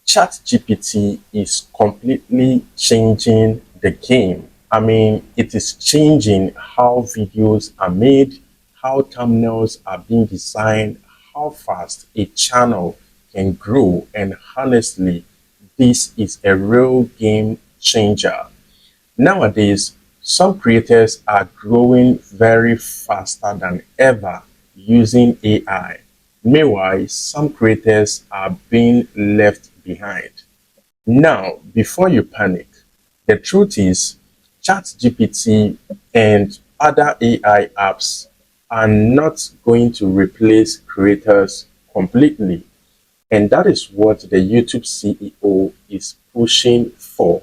ChatGPT is completely changing the game. I mean, it is changing how videos are made, how thumbnails are being designed, how fast a channel can grow, and honestly, this is a real game changer. Nowadays, some creators are growing very faster than ever using AI. Meanwhile, some creators are being left behind. Now, before you panic, the truth is ChatGPT and other AI apps are not going to replace creators completely. And that is what the YouTube CEO is pushing for.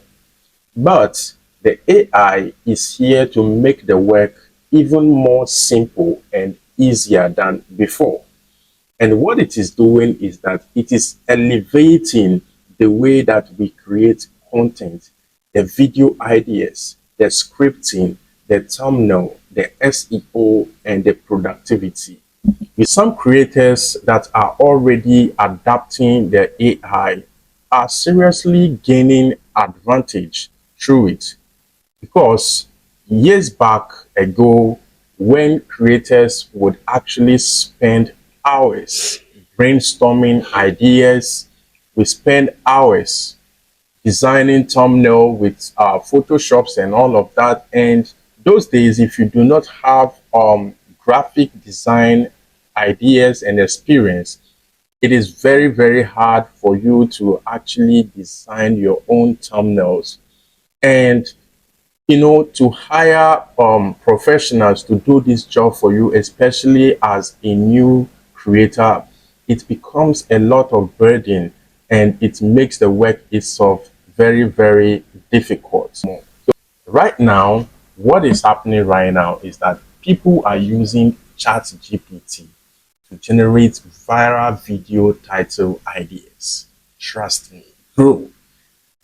But the AI is here to make the work even more simple and easier than before. And what it is doing is that it is elevating the way that we create content, the video ideas, the scripting, the thumbnail, the SEO, and the productivity. With some creators that are already adapting the AI are seriously gaining advantage through it. Because years back ago, when creators would actually spend hours brainstorming ideas, we spend hours designing thumbnail with Photoshops and all of that. And those days, if you do not have graphic design ideas and experience, it is very, very hard for you to actually design your own thumbnails. And to hire professionals to do this job for you, especially as a new creator, it becomes a lot of burden and it makes the work itself very, very difficult. So right now, what is happening right now is that people are using ChatGPT to generate viral video title ideas. Trust me, bro,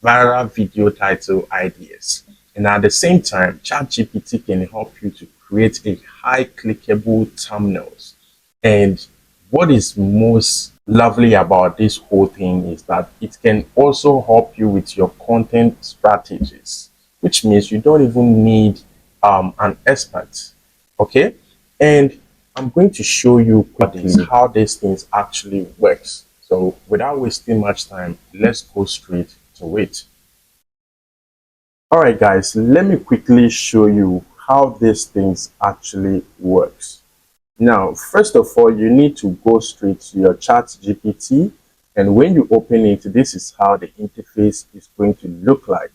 viral video title ideas. And at the same time, ChatGPT can help you to create a high clickable thumbnails. And what is most lovely about this whole thing is that it can also help you with your content strategies, which means you don't even need an expert. Okay. And I'm going to show you quickly how these things actually works. So without wasting much time, let's go straight to it. All right, guys, let me quickly show you how these things actually works. Now, first of all, you need to go straight to your ChatGPT, and when you open it, this is how the interface is going to look like.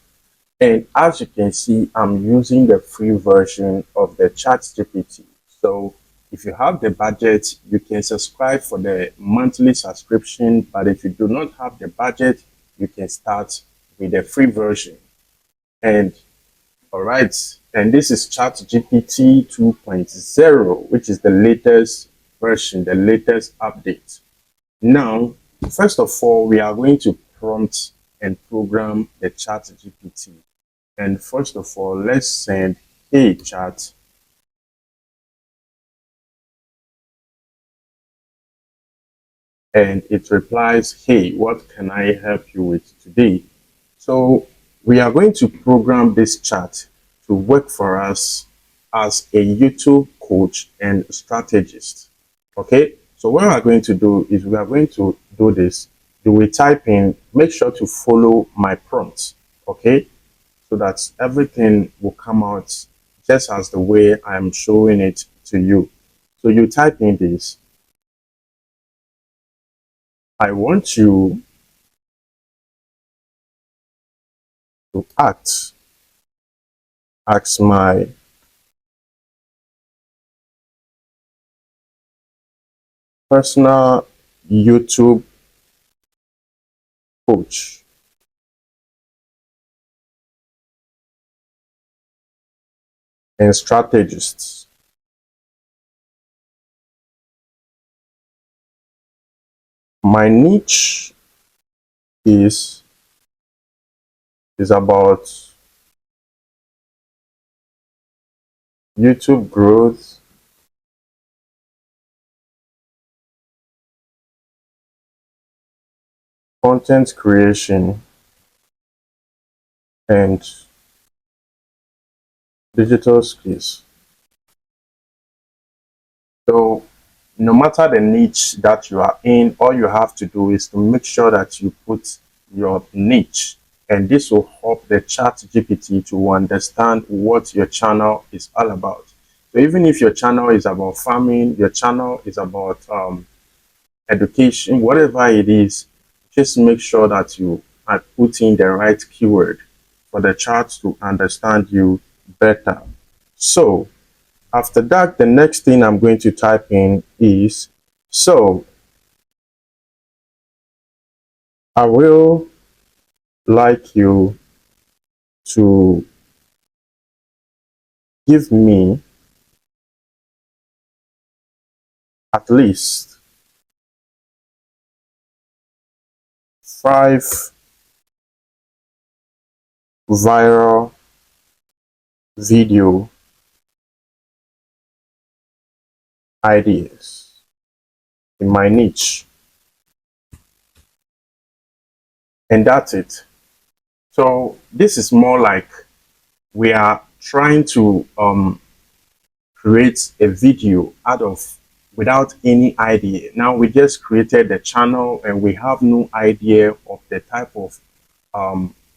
And as you can see, I'm using the free version of the ChatGPT. So if you have the budget, you can subscribe for the monthly subscription, but if you do not have the budget, you can start with the free version. And all right, and this is ChatGPT 2.0, which is the latest version, the latest update. Now, first of all, we are going to prompt and program the ChatGPT. And first of all, let's send, "Hey chat," and it replies, "Hey, what can I help you with today?" So we are going to program this chat to work for us as a YouTube coach and strategist. Okay, so what we are going to do is we are going to do this. You will type in, make sure to follow my prompts, okay, so that everything will come out just as the way I'm showing it to you. So you type in this: "I want you to ask my personal YouTube coach and strategists. My niche is about YouTube growth, content creation and digital skills. So no matter the niche that you are in, all you have to do is to make sure that you put your niche, and this will help the ChatGPT to understand what your channel is all about. So even if your channel is about farming, your channel is about education, whatever it is, just make sure that you are putting the right keyword for the chat to understand you better. So after that, the next thing I'm going to type in is, so I will like you to give me at least 5 viral video ideas in my niche. And that's it. So this is more like we are trying to create a video out of without any idea. Now we just created the channel and we have no idea of the type of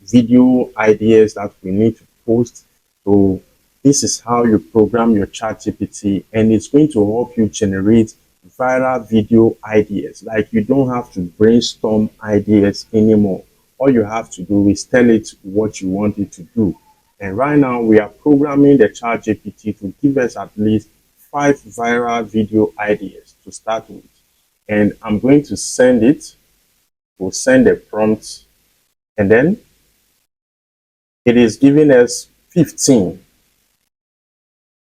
video ideas that we need to post. So this is how you program your ChatGPT, and it's going to help you generate viral video ideas. Like, you don't have to brainstorm ideas anymore. All you have to do is tell it what you want it to do. And right now we are programming the ChatGPT to give us at least 5 viral video ideas to start with. And I'm going to send it. We'll send a prompt, and then it is giving us 15.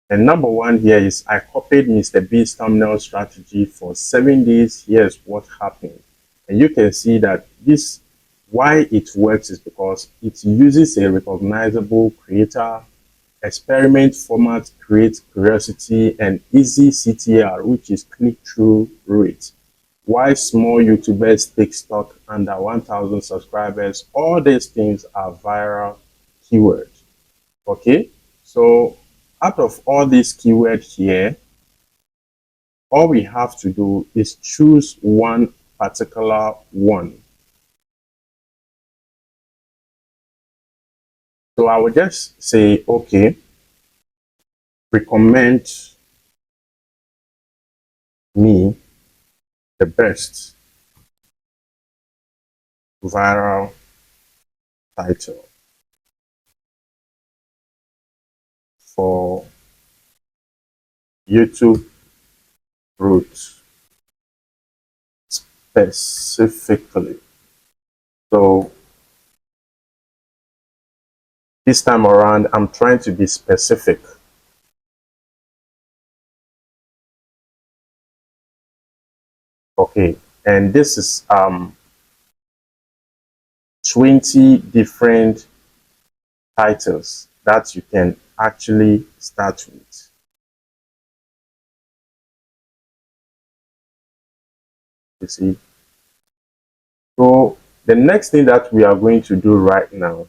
And number 1 here is, I copied Mr. B's thumbnail strategy for 7 days. Here's what happened. And you can see that this, why it works is because it uses a recognizable creator experiment format, creates curiosity, and easy CTR, which is click-through rate. Why small YouTubers take stock under 1,000 subscribers. All these things are viral keywords. Okay, so out of all these keywords here, all we have to do is choose one particular one. So I will just say, okay, recommend me the best viral title for YouTube roots specifically. So this time around, I'm trying to be specific. Okay, and this is 20 different titles that you can actually start with. You see, so the next thing that we are going to do right now,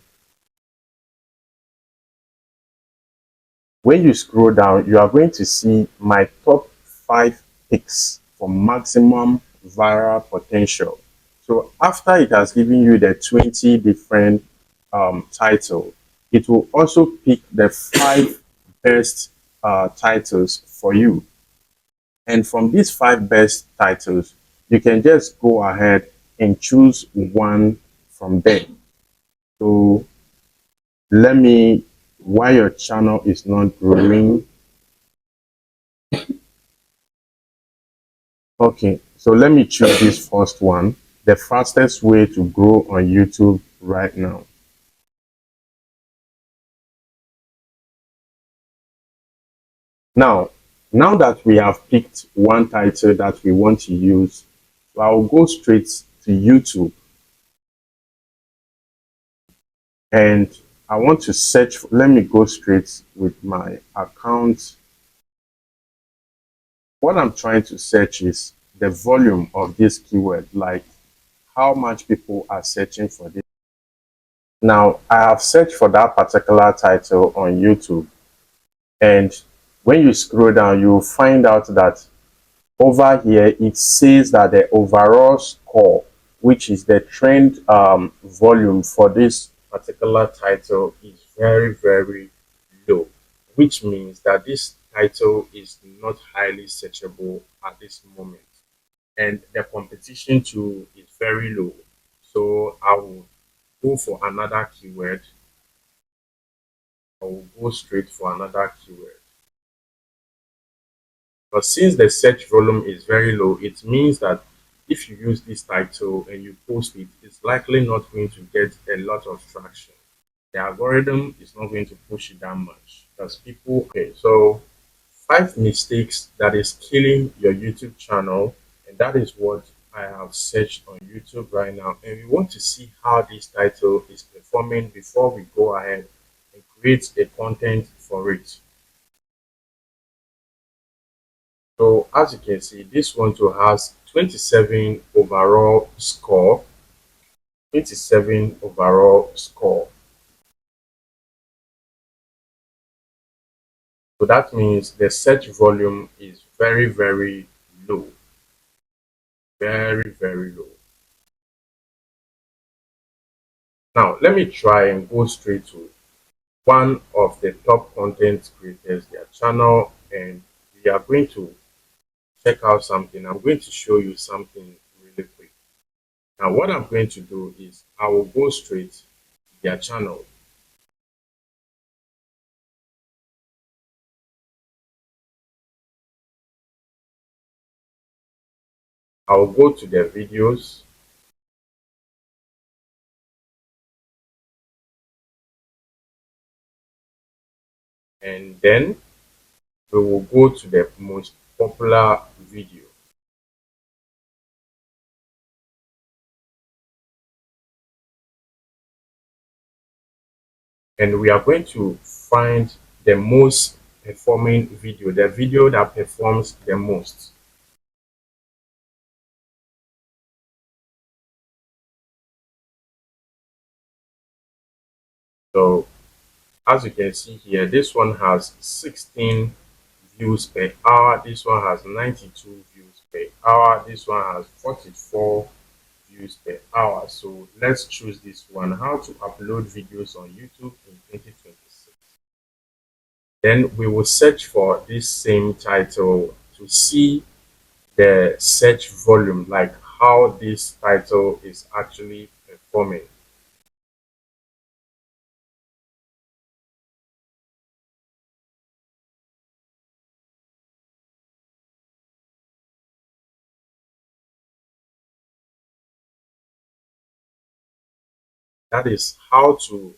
when you scroll down, you are going to see my top 5 picks for maximum viral potential. So after it has given you the 20 different titles, it will also pick the 5 best titles for you. And from these 5 best titles, you can just go ahead and choose one from there. So let me, why your channel is not growing. Okay, so let me choose this first one, the fastest way to grow on YouTube right now. Now that we have picked one title that we want to use, so I'll go straight to YouTube. And I want to search, let me go straight with my account. What I'm trying to search is the volume of this keyword, like how much people are searching for this. Now, I have searched for that particular title on YouTube, and when you scroll down, you will find out that over here it says that the overall score, which is the trend volume for this particular title, is very, very low, which means that this title is not highly searchable at this moment, and the competition too is very low. So I will go for another keyword. I will go straight for another keyword. But since the search volume is very low, it means that if you use this title and you post it, it's likely not going to get a lot of traction. The algorithm is not going to push it that much because people. Okay, so 5 mistakes that is killing your YouTube channel, and that is what I have searched on YouTube right now. And we want to see how this title is performing before we go ahead and create a content for it. So as you can see, this one too has 27 overall score. 27 overall score. So that means the search volume is very, very low. Very, very low. Now, let me try and go straight to one of the top content creators, their channel, and we are going to check out something. I'm going to show you something really quick. Now, what I'm going to do is I will go straight to their channel. I will go to their videos. And then we will go to the most popular video. And we are going to find the most performing video, the video that performs the most. So as you can see here, this one has 16 views per hour. This one has 92 views per hour. This one has 44 views per hour. So let's choose this one, how to upload videos on YouTube in 2026. Then we will search for this same title to see the search volume, like how this title is actually performing. That is how to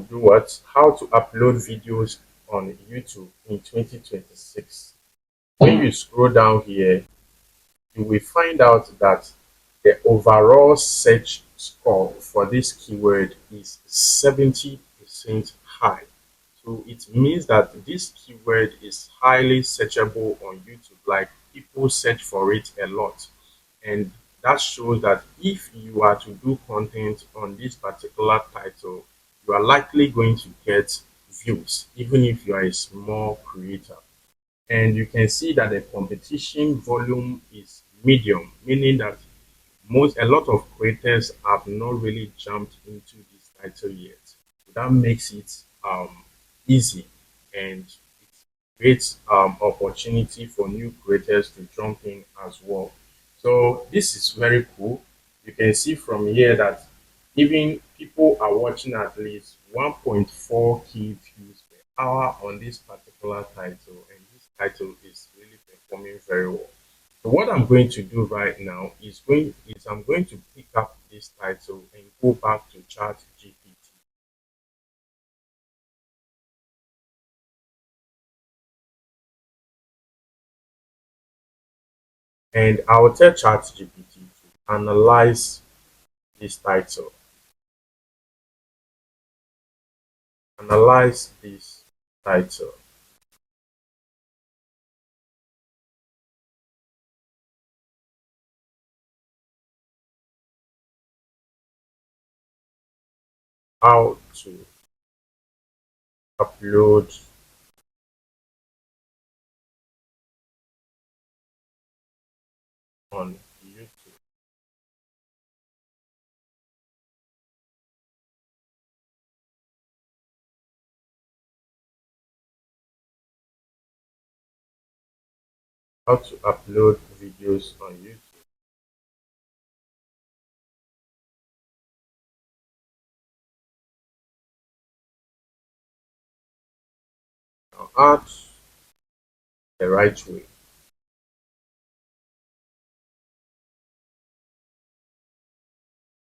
do what? How to upload videos on YouTube in 2026. When you scroll down here, you will find out that the overall search score for this keyword is 70% high. So it means that this keyword is highly searchable on YouTube. Like people search for it a lot. And that shows that if you are to do content on this particular title, you are likely going to get views, even if you are a small creator. And you can see that the competition volume is medium, meaning that a lot of creators have not really jumped into this title yet. So that makes it easy, and it creates opportunity for new creators to jump in as well. So this is very cool. You can see from here that even people are watching at least 1.4 key views per hour on this particular title, and this title is really performing very well. So what I'm going to do right now is I'm going to pick up this title and go back to ChatGPT. And I will tell ChatGPT to analyze this title. Analyze this title. how to upload on YouTube. How to upload videos on YouTube. Now add the right way,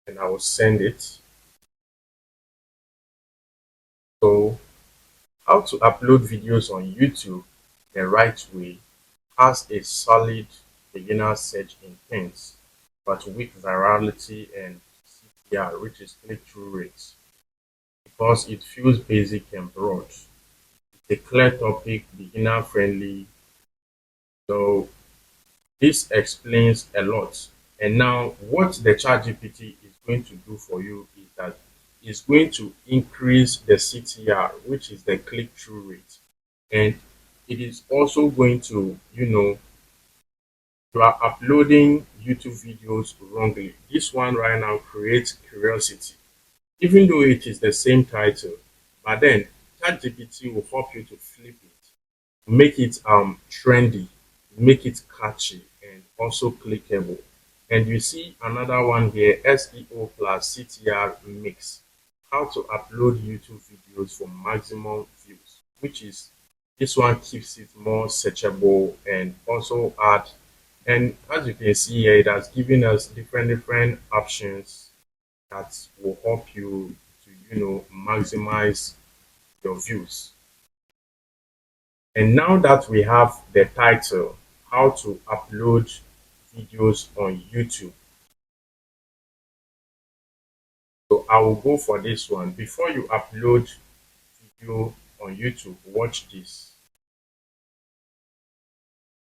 and I will send it. So how to upload videos on YouTube the right way has a solid beginner search intent, but weak virality and CTR, which is click-through rates, because it feels basic and broad. It's a clear topic, beginner friendly. So this explains a lot. And now what the ChatGPT is going to do for you is that it's going to increase the CTR, which is the click-through rate. And it is also going to, you are uploading YouTube videos wrongly. This one right now creates curiosity, even though it is the same title. But then ChatGPT will help you to flip it, make it trendy, make it catchy, and also clickable. And you see another one here, SEO plus CTR mix. How to upload YouTube videos for maximum views, which is this one keeps it more searchable and also add. And as you can see here, it has given us different options that will help you to maximize your views. And now that we have the title, how to upload videos on YouTube. So I will go for this one. Before you upload video on YouTube, watch this.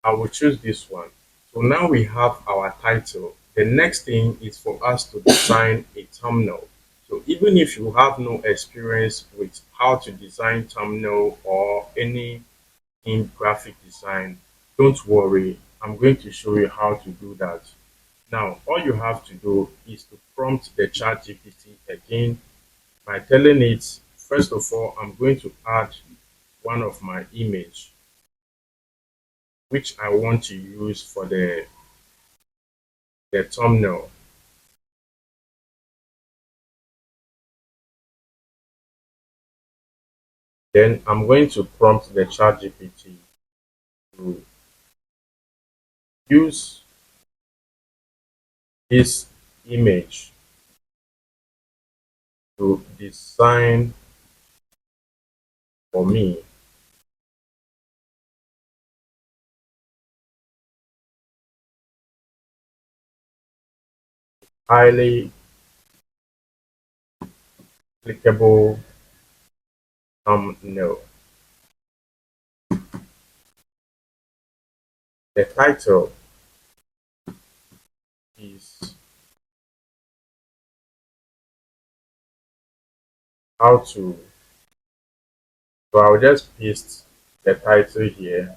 I will choose this one. So now we have our title. The next thing is for us to design a thumbnail. So even if you have no experience with how to design thumbnail or any in graphic design, don't worry. I'm going to show you how to do that. Now, all you have to do is to prompt the ChatGPT again by telling it, first of all, I'm going to add one of my image, which I want to use for the thumbnail. Then I'm going to prompt the ChatGPT to use this image to design for me highly clickable thumbnail. The title is how to, so I'll just paste the title here.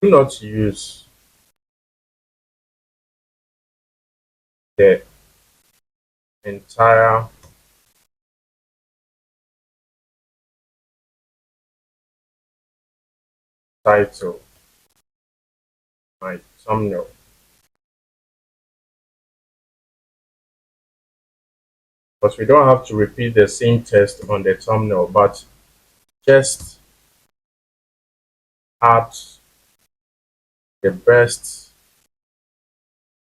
Do not use the entire title, my thumbnail. But we don't have to repeat the same text on the thumbnail, but just add the best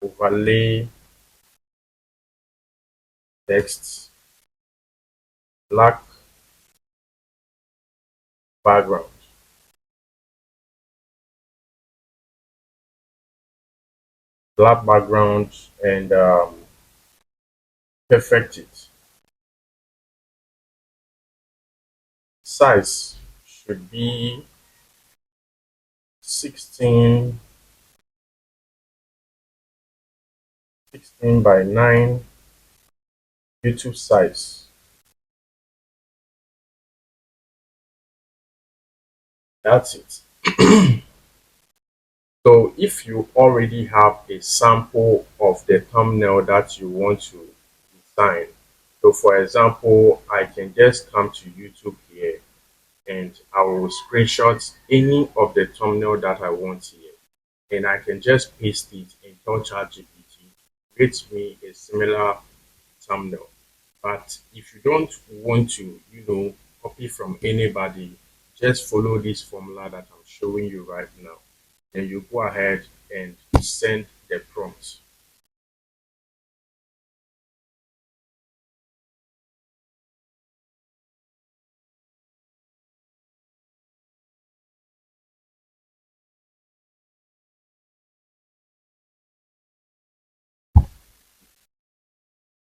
overlay text, black background, and perfect it. Size should be 16 16 by 9 YouTube size. That's it. So if you already have a sample of the thumbnail that you want to design, so for example, I can just come to YouTube here and I will screenshot any of the thumbnail that I want here, and I can just paste it and tell ChatGPT create me a similar thumbnail. But if you don't want to, copy from anybody, just follow this formula that I'm showing you right now. Then you go ahead and send the prompt.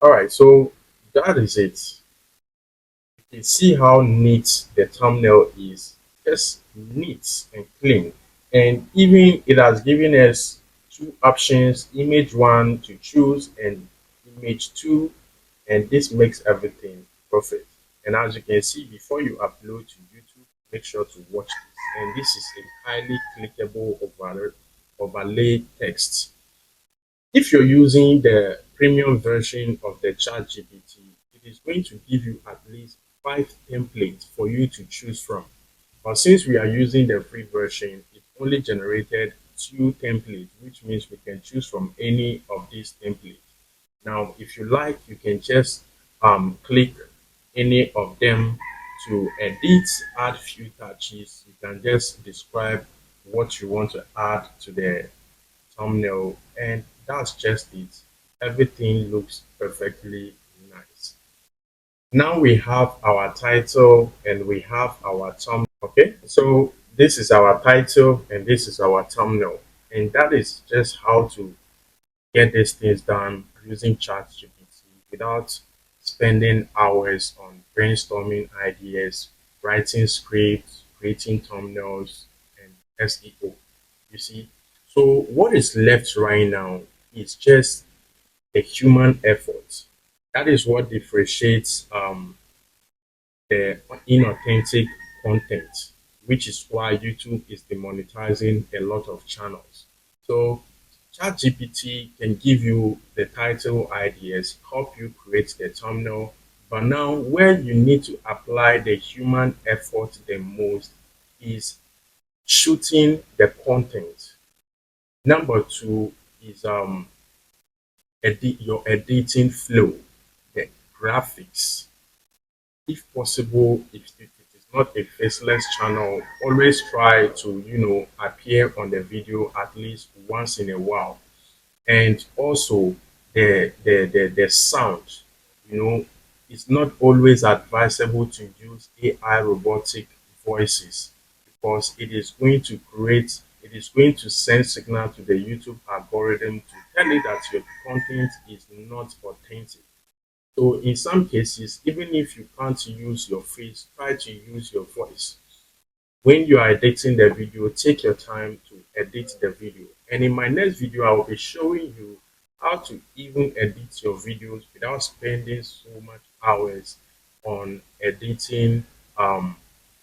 All right, so that is it. You can see how neat the thumbnail is, just neat and clean. And even it has given us two options, image one to choose and image two, and this makes everything perfect. And as you can see, before you upload to YouTube, make sure to watch this. And this is a highly clickable overlay text. If you're using the premium version of the ChatGPT, it is going to give you at least 5 templates for you to choose from. But since we are using the free version, it only generated 2 templates, which means we can choose from any of these templates. Now, if you like, you can just click any of them to edit, add few touches. You can just describe what you want to add to the thumbnail, and that's just it. Everything looks perfectly nice. Now we have our title and we have our thumbnail. Okay, so this is our title and this is our thumbnail, and that is just how to get these things done using ChatGPT without spending hours on brainstorming ideas, writing scripts, creating thumbnails, and SEO. You see, so what is left right now is just a human effort. That is what differentiates the inauthentic content, which is why YouTube is demonetizing a lot of channels. So ChatGPT can give you the title ideas, help you create the thumbnail, but now where you need to apply the human effort the most is shooting the content. Number two is your editing flow, the graphics. If possible, if it is not a faceless channel, always try to appear on the video at least once in a while. And also the sound, you know it's not always advisable to use AI robotic voices, because it is going to send signal to the YouTube algorithm to tell it that your content is not authentic. So in some cases, even if you can't use your face, try to use your voice. When you are editing the video, take your time to edit the video. And in my next video, I will be showing you how to even edit your videos without spending so much hours on editing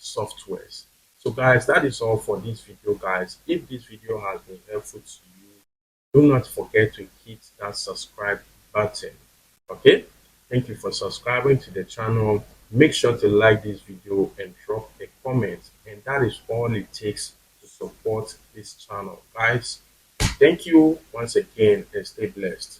softwares. So guys, that is all for this video, guys. If this video has been helpful to you, do not forget to hit that subscribe button. Okay, thank you for subscribing to the channel. Make sure to like this video and drop a comment, and that is all it takes to support this channel, guys. Thank you once again and stay blessed.